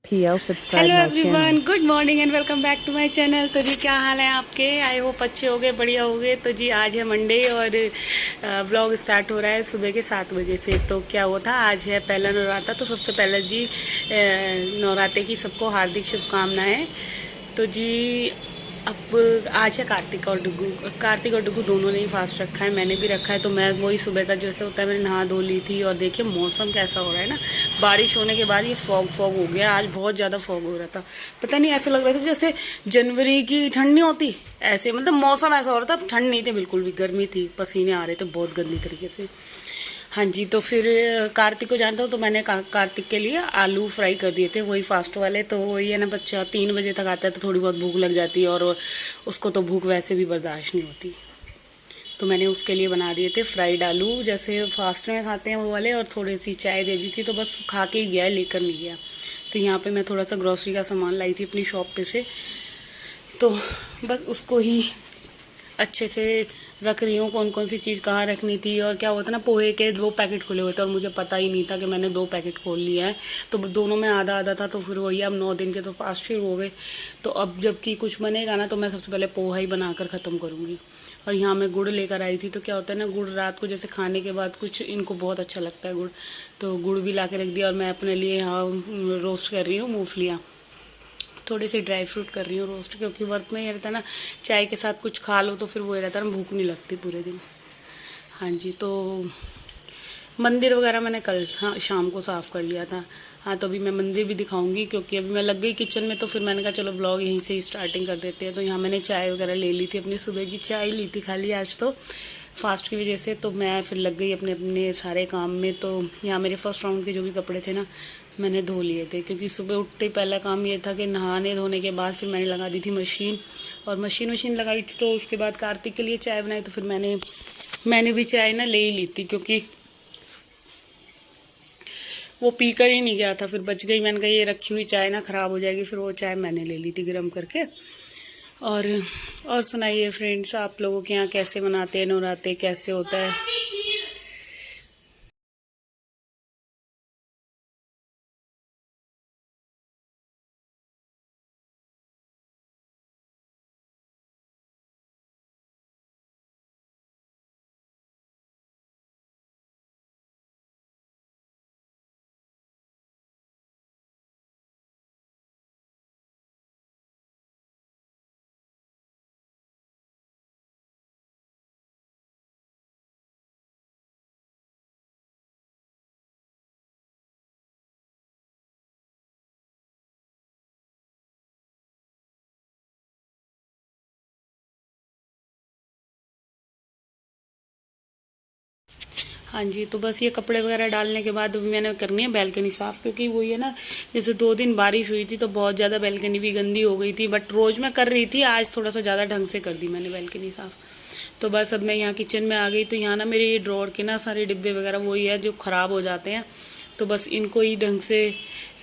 Hello everyone, good morning and welcome back to my channel. तो जी क्या हाल है आपके? आई होप अच्छे हो गए, बढ़िया हो गए। तो जी आज है मंडे और व्लॉग स्टार्ट हो रहा है सुबह के 7 बजे से। तो क्या हुआ था, आज है पहला नवरात्रा। तो सबसे पहले जी नवरात्रे की सबको हार्दिक शुभकामनाएं। तो जी अब आज है कार्तिक और डुगू दोनों ने ही फास्ट रखा है, मैंने भी रखा है। तो मैं वही सुबह का जैसे होता है मैंने नहा धो ली थी। और देखिए मौसम कैसा हो रहा है ना, बारिश होने के बाद ये फॉग फॉग हो गया। आज बहुत ज़्यादा फॉग हो रहा था, पता नहीं ऐसा लग रहा था जैसे जनवरी की ठंड नहीं होती ऐसे, मतलब मौसम ऐसा हो रहा था। ठंड नहीं थी बिल्कुल भी, गर्मी थी, पसीने आ रहे थे बहुत गंदी तरीके से। हाँ जी, तो फिर कार्तिक को जानता हूँ तो मैंने कार्तिक के लिए आलू फ्राई कर दिए थे, वही फास्ट वाले। तो वही है ना, बच्चा 3 बजे तक आता है तो थोड़ी बहुत भूख लग जाती है और उसको तो भूख वैसे भी बर्दाश्त नहीं होती। तो मैंने उसके लिए बना दिए थे फ्राइड आलू, जैसे फास्ट में खाते हैं वो वाले, और थोड़ी सी चाय दे दी थी। तो बस खा के ही गया, लेकर नहीं गया। तो यहाँ पे मैं थोड़ा सा ग्रॉसरी का सामान लाई थी अपनी शॉप पे से, तो बस उसको ही अच्छे से रख रही हूँ, कौन कौन सी चीज़ कहाँ रखनी थी। और क्या होता है ना, पोहे के 2 पैकेट खुले हुए थे और मुझे पता ही नहीं था कि मैंने 2 पैकेट खोल लिया है। तो दोनों में आधा आधा था। तो फिर वही, अब 9 दिन के तो फास्ट शुरू हो गए। तो अब जबकि कुछ बनेगा ना, तो मैं सबसे पहले पोहा ही बनाकर ख़त्म करूँगी। और यहाँ मैं गुड़ लेकर आई थी। तो क्या होता है ना, गुड़ रात को जैसे खाने के बाद कुछ इनको बहुत अच्छा लगता है गुड़, तो गुड़ भी ला के रख दिया। और मैं अपने लिए यहाँ रोस्ट कर रही हूँ मूँगफलियाँ, थोड़ी सी ड्राई फ्रूट कर रही हूँ रोस्ट, क्योंकि वर्क में ये रहता है ना, चाय के साथ कुछ खा लो तो फिर वो रहता है ना, भूख नहीं लगती पूरे दिन। हाँ जी, तो मंदिर वगैरह मैंने कल शाम को साफ़ कर लिया था। हाँ, तो अभी मैं मंदिर भी दिखाऊंगी, क्योंकि अभी मैं लग गई किचन में। तो फिर मैंने कहा चलो ब्लॉग यहीं से ही स्टार्टिंग कर देते हैं। तो यहाँ मैंने चाय वगैरह ले ली थी, अपनी सुबह की चाय ली थी खाली आज तो फास्ट की वजह से। तो मैं फिर लग गई अपने अपने सारे काम में। तो यहाँ मेरे फर्स्ट राउंड के जो भी कपड़े थे ना, मैंने धो लिए थे, क्योंकि सुबह उठते ही पहला काम ये था कि नहाने धोने के बाद फिर मैंने लगा दी थी मशीन। और मशीन लगाई थी, तो उसके बाद कार्तिक के लिए चाय बनाई। तो फिर मैंने भी चाय ना ले ही ली थी, क्योंकि वो पी कर ही नहीं गया था, फिर बच गई। मैंने कहा ये रखी हुई चाय ना ख़राब हो जाएगी, फिर वो चाय मैंने ले ली थी गर्म करके। और और सुनाइए फ्रेंड्स, आप लोगों के यहाँ कैसे मनाते हैं नवरात्रे, कैसे होता है? हाँ जी, तो बस ये कपड़े वगैरह डालने के बाद अभी मैंने करनी है बैल्कनी साफ़, क्योंकि वही है ना, जैसे 2 दिन बारिश हुई थी तो बहुत ज़्यादा बैल्कनी भी गंदी हो गई थी। बट रोज़ मैं कर रही थी, आज थोड़ा सा ज़्यादा ढंग से कर दी मैंने बैल्कनी साफ़। तो बस अब मैं यहाँ किचन में आ गई। तो यहाँ ना मेरे ये ड्रॉर के ना सारे डिब्बे वगैरह वही है जो ख़राब हो जाते हैं। तो बस इनको ही ढंग से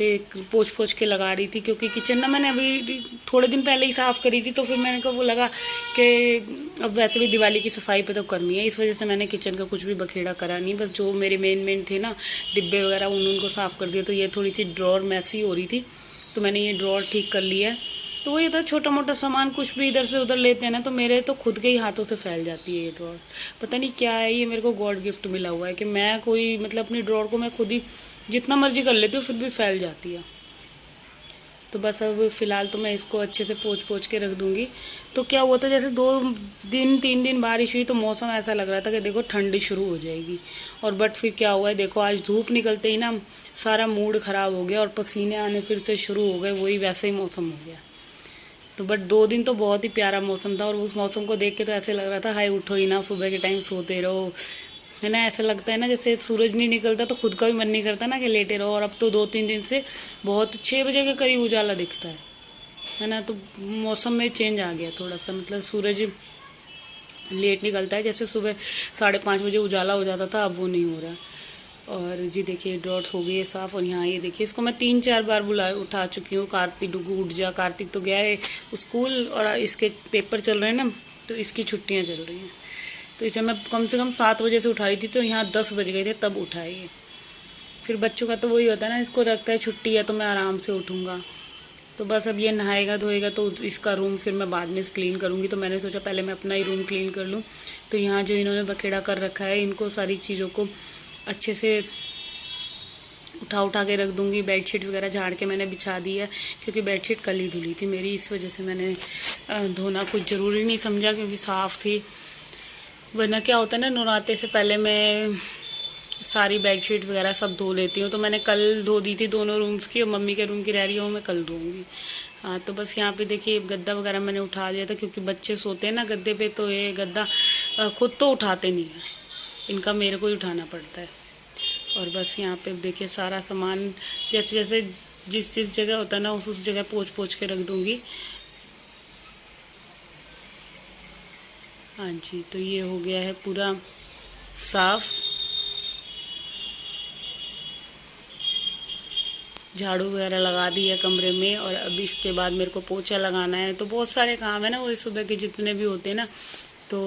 एक पोंछ पोंछ के लगा रही थी, क्योंकि किचन ना मैंने अभी थोड़े दिन पहले ही साफ़ करी थी। तो फिर मैंने कहा वो लगा कि अब वैसे भी दिवाली की सफाई पे तो करनी है, इस वजह से मैंने किचन का कुछ भी बखेड़ा करा नहीं। बस जो मेरे मेन थे ना डिब्बे वगैरह, उनको साफ़ कर दिया। तो ये थोड़ी सी ड्रॉर मैसी हो रही थी, तो मैंने ये ड्रॉर ठीक कर लिया है। तो वो ये था, छोटा मोटा सामान कुछ भी इधर से उधर लेते हैं ना, तो मेरे तो खुद के ही हाथों से फैल जाती है ये ड्रॉर। पता नहीं क्या है, ये मेरे को गॉड गिफ्ट मिला हुआ है कि मैं कोई मतलब अपनी ड्रॉर को मैं खुद ही जितना मर्जी कर लेती हूँ, फिर भी फैल जाती है। तो बस अब फ़िलहाल तो मैं इसको अच्छे से पोंछ पोंछ के रख दूँगी। तो क्या हुआ था, जैसे 2 दिन 3 दिन बारिश हुई तो मौसम ऐसा लग रहा था कि देखो ठंडी शुरू हो जाएगी। और बट फिर क्या हुआ है देखो, आज धूप निकलते ही ना सारा मूड ख़राब हो गया और पसीने आने फिर से शुरू हो गए, वही वैसे ही मौसम हो गया। तो बट 2 दिन तो बहुत ही प्यारा मौसम था, और उस मौसम को देख के तो ऐसे लग रहा था हाय उठो ही ना, सुबह के टाइम सोते रहो, है ना। ऐसा लगता है ना जैसे सूरज नहीं निकलता तो खुद का भी मन नहीं करता ना कि लेटे रहो। और अब तो 2 3 दिन से बहुत 6 बजे के करीब उजाला दिखता है ना। तो मौसम में चेंज आ गया थोड़ा सा, मतलब सूरज लेट निकलता है, जैसे सुबह 5:30 बजे उजाला हो जाता था, अब वो नहीं हो रहा है। और जी देखिए डॉट हो गई है साफ़। और यहाँ ये देखिए, इसको मैं 3 4 बार उठा चुकी हूँ। कार्तिक डुगू उठ जा, कार्तिक तो गया है स्कूल और इसके पेपर चल रहे हैं ना, तो इसकी छुट्टियाँ चल रही हैं। तो इसे मैं कम से कम 7 बजे से उठा रही थी, तो यहाँ 10 बज गए थे तब उठाई है। फिर बच्चों का तो वही होता है ना, इसको लगता है छुट्टी है तो मैं आराम से उठूँगा। तो बस अब ये नहाएगा धोएगा तो इसका रूम फिर मैं बाद में क्लीन करूँगी। तो मैंने सोचा पहले मैं अपना ही रूम क्लीन कर लूँ। तो यहाँ जो इन्होंने बखेड़ा कर रखा है, इनको सारी चीज़ों को अच्छे से उठा के रख दूँगी। बेडशीट वगैरह झाड़ के मैंने बिछा दी है, क्योंकि बेडशीट कल ही धुली थी मेरी, इस वजह से मैंने धोना कुछ ज़रूरी नहीं समझा, क्योंकि साफ़ थी। वरना क्या होता है ना, नहाते से पहले मैं सारी बेडशीट वगैरह सब धो लेती हूँ। तो मैंने कल धो दी थी दोनों रूम्स की, और मम्मी के रूम की रह रही है वो मैं कल धोऊँगी। हाँ, तो बस यहाँ पे देखिए गद्दा वगैरह मैंने उठा दिया था, क्योंकि बच्चे सोते हैं ना गद्दे पे, तो ये गद्दा खुद तो उठाते नहीं है, इनका मेरे को ही उठाना पड़ता है। और बस यहाँ पे देखिए सारा सामान जैसे जैसे जिस जगह होता है ना, उस जगह पोंछ के रख दूँगी। हाँ जी, तो ये हो गया है पूरा साफ़। झाड़ू वगैरह लगा दी है कमरे में, और अभी इसके बाद मेरे को पोछा लगाना है। तो बहुत सारे काम है ना, वो सुबह के जितने भी होते हैं ना। तो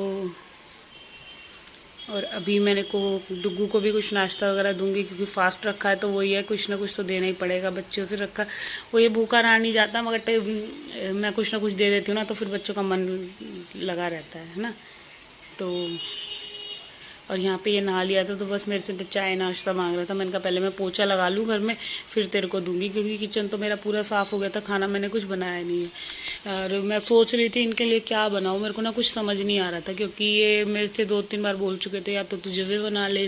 और अभी मैंने को डुग्गू को भी कुछ नाश्ता वगैरह दूंगी, क्योंकि फास्ट रखा है तो वही है, कुछ ना कुछ तो देना ही पड़ेगा। बच्चों से रखा वो ये भूखा रह नहीं जाता, मगर मैं कुछ ना कुछ दे देती हूँ ना, तो फिर बच्चों का मन लगा रहता है ना। तो और यहाँ पे ये नहा लिया था, तो बस मेरे से चाय नाश्ता मांग रहा था। मैंने कहा पहले मैं पोछा लगा लूँ घर में, फिर तेरे को दूंगी, क्योंकि किचन तो मेरा पूरा साफ़ हो गया था। खाना मैंने कुछ बनाया नहीं है, और मैं सोच रही थी इनके लिए क्या बनाऊँ, मेरे को ना कुछ समझ नहीं आ रहा था, क्योंकि ये मेरे से 2-3 बार बोल चुके थे, या तो तू जवे बना ले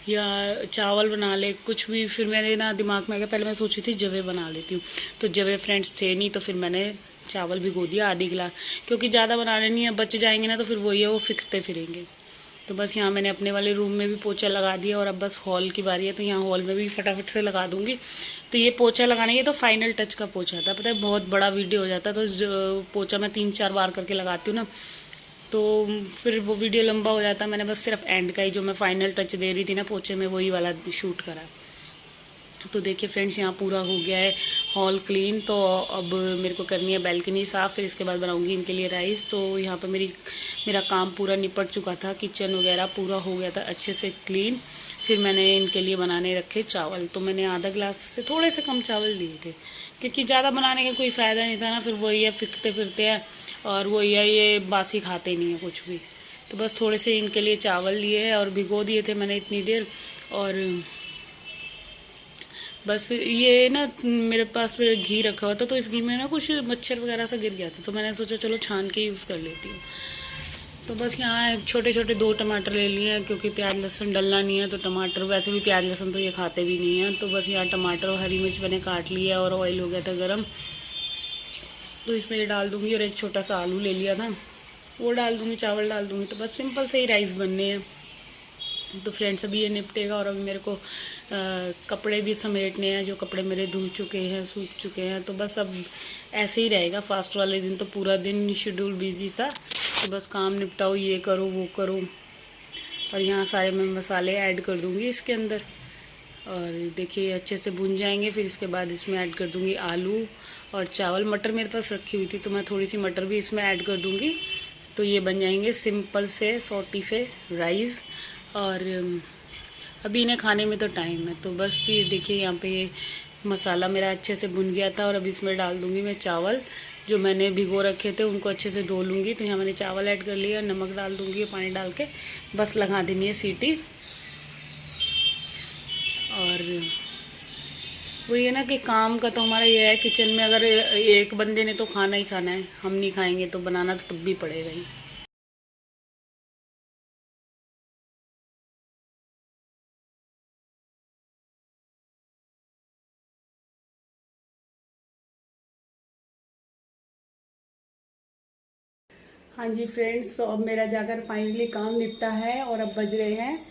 या चावल बना ले, कुछ भी। फिर मेरे ना दिमाग में आ गया, पहले मैं सोची थी जवे बना लेती हूँ, तो जवे फ्रेंड्स थे नहीं, तो फिर मैंने चावल भिगो दिया आधी गिलास, क्योंकि ज़्यादा बनाने नहीं है, बच जाएंगे ना तो फिर वही है, वो फिकते फिरेंगे। तो बस यहाँ मैंने अपने वाले रूम में भी पोछा लगा दिया, और अब बस हॉल की बारी है, तो यहाँ हॉल में भी फटाफट से लगा दूँगी। तो ये पोछा लगाने के तो फाइनल टच का पोछा था, पता है बहुत बड़ा वीडियो हो जाता है, तो पोछा मैं 3-4 बार करके लगाती हूँ ना, तो फिर वो वीडियो लंबा हो जाता है। मैंने बस सिर्फ एंड का ही, जो मैं फाइनल टच दे रही थी ना पोछे में, वही वाला शूट करा। तो देखिए फ्रेंड्स, यहाँ पूरा हो गया है हॉल क्लीन। तो अब मेरे को करनी है बैल्कनी साफ़, फिर इसके बाद बनाऊंगी इनके लिए राइस। तो यहाँ पे मेरा काम पूरा निपट चुका था, किचन वगैरह पूरा हो गया था अच्छे से क्लीन। फिर मैंने इनके लिए बनाने रखे चावल। तो मैंने आधा गिलास से थोड़े से कम चावल लिए थे, क्योंकि ज़्यादा बनाने का कोई फ़ायदा नहीं था ना, फिर वही है फिकते फिरते हैं, और वही है ये बासी खाते नहीं है कुछ भी। तो बस थोड़े से इनके लिए चावल लिए हैं, और भिगो दिए थे मैंने इतनी देर। और बस ये ना मेरे पास घी रखा हुआ था, तो इस घी में ना कुछ मच्छर वगैरह सा गिर गया था, तो मैंने सोचा चलो छान के यूज़ कर लेती हूँ। तो बस यहाँ छोटे छोटे 2 टमाटर ले लिए हैं, क्योंकि प्याज लहसुन डलना नहीं है, तो टमाटर वैसे भी प्याज लहसुन तो ये खाते भी नहीं हैं। तो बस यहाँ टमाटर और हरी मिर्च मैंने काट लिया, और ऑयल हो गया था गर्म, तो इसमें ये डाल दूँगी। और एक छोटा सा आलू ले लिया था, वो डाल दूँगी, चावल डाल दूँगी। तो बस सिंपल से ही राइस बनने हैं। तो फ्रेंड्स अभी ये निपटेगा, और अभी मेरे को कपड़े भी समेटने हैं, जो कपड़े मेरे धुल चुके हैं, सूख चुके हैं। तो बस अब ऐसे ही रहेगा फास्ट वाले दिन, तो पूरा दिन शेड्यूल बिजी सा। तो बस काम निपटाओ, ये करो वो करो। और यहाँ सारे मैं मसाले ऐड कर दूँगी इसके अंदर, और देखिए अच्छे से भुन जाएंगे। फिर इसके बाद इसमें ऐड कर दूँगी आलू और चावल। मटर मेरे पास रखी हुई थी, तो मैं थोड़ी सी मटर भी इसमें ऐड कर दूँगी। तो ये बन जाएंगे सिंपल से सौटी से राइस। और अभी इन्हें खाने में तो टाइम है। तो बस ये देखिए यहाँ पे ये मसाला मेरा अच्छे से भुन गया था, और अभी इसमें डाल दूँगी मैं चावल जो मैंने भिगो रखे थे, उनको अच्छे से धो लूँगी। तो यहाँ मैंने चावल ऐड कर लिया, नमक डाल दूँगी पानी डाल के, बस लगा देनी है सीटी। और वही है ना कि काम का तो हमारा ये है किचन में, अगर एक बंदे ने तो खाना ही खाना है, हम नहीं खाएंगे तो बनाना तो तब भी पड़ेगा ही। हाँ जी फ्रेंड्स, तो अब मेरा जाकर फाइनली काम निपटा है, और अब बज रहे हैं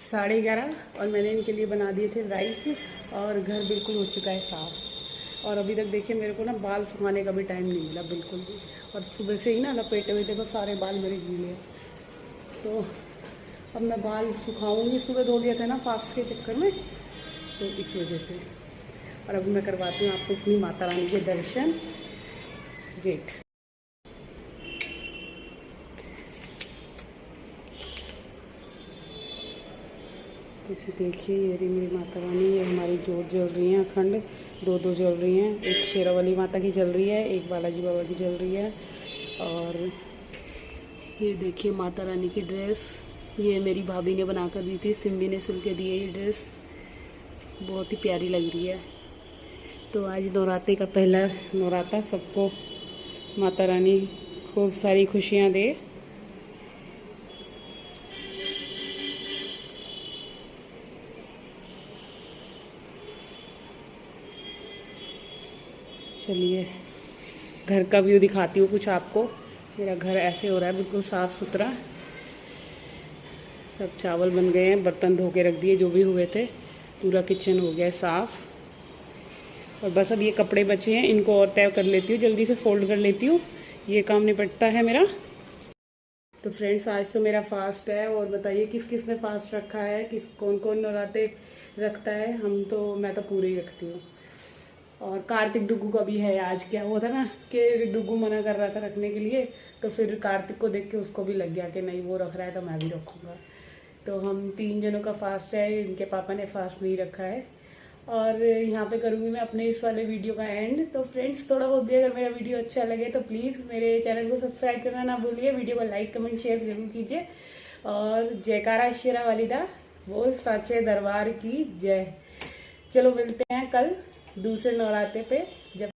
11:30, और मैंने इनके लिए बना दिए थे राइस, और घर बिल्कुल हो चुका है साफ़। और अभी तक देखिए मेरे को ना बाल सुखाने का भी टाइम नहीं मिला बिल्कुल भी, और सुबह से ही ना लपेटे हुए थे, बस सारे बाल मेरे गीले हैं। तो अब मैं बाल सुखाऊंगी, सुबह धो लिया था ना फास्ट के चक्कर में, तो इस वजह से। और अब मैं करवाती हूँ आपको अपनी माता रानी के दर्शन। वेट, तो जी देखिए, ये रही मेरी माता रानी। ये हमारी जोत जल रही हैं अखंड, दो दो जल रही हैं। एक शेरावाली माता की जल रही है, एक बालाजी बाबा की जल रही है। और ये देखिए माता रानी की ड्रेस, ये मेरी भाभी ने बना कर दी थी, सिम्बी ने सिल के दी है ये ड्रेस, बहुत ही प्यारी लग रही है। तो आज नवरात्रि का पहला नवरात्रा, सबको माता रानी खूब सारी खुशियाँ दे। चलिए घर का व्यू दिखाती हूँ कुछ आपको। मेरा घर ऐसे हो रहा है, बिल्कुल साफ़ सुथरा। सब चावल बन गए हैं, बर्तन धो के रख दिए जो भी हुए थे, पूरा किचन हो गया है साफ़। और बस अब ये कपड़े बचे हैं, इनको और तय कर लेती हूँ, जल्दी से फोल्ड कर लेती हूँ, ये काम निपटता है मेरा। तो फ्रेंड्स, आज तो मेरा फास्ट है। और बताइए किस किस ने फास्ट रखा है, किस कौन कौन नवरात्रे रखता है। मैं तो पूरे ही रखती हूँ। और कार्तिक डुगू का भी है आज। क्या हुआ था ना कि डुगू मना कर रहा था रखने के लिए, तो फिर कार्तिक को देख के उसको भी लग गया कि नहीं वो रख रहा है तो मैं भी रखूँगा। तो हम 3 जनों का फास्ट है, इनके पापा ने फास्ट नहीं रखा है। और यहाँ पे करूँगी मैं अपने इस वाले वीडियो का एंड। तो फ्रेंड्स, थोड़ा बहुत भी अगर मेरा वीडियो अच्छा लगे तो प्लीज़ मेरे चैनल को सब्सक्राइब करना ना भूलिए, वीडियो को लाइक कमेंट शेयर जरूर कीजिए। और जयकारा शेरा वालिदा वो साचे दरबार की जय। चलो मिलते हैं कल दूसरे नवरात्रे पे, जब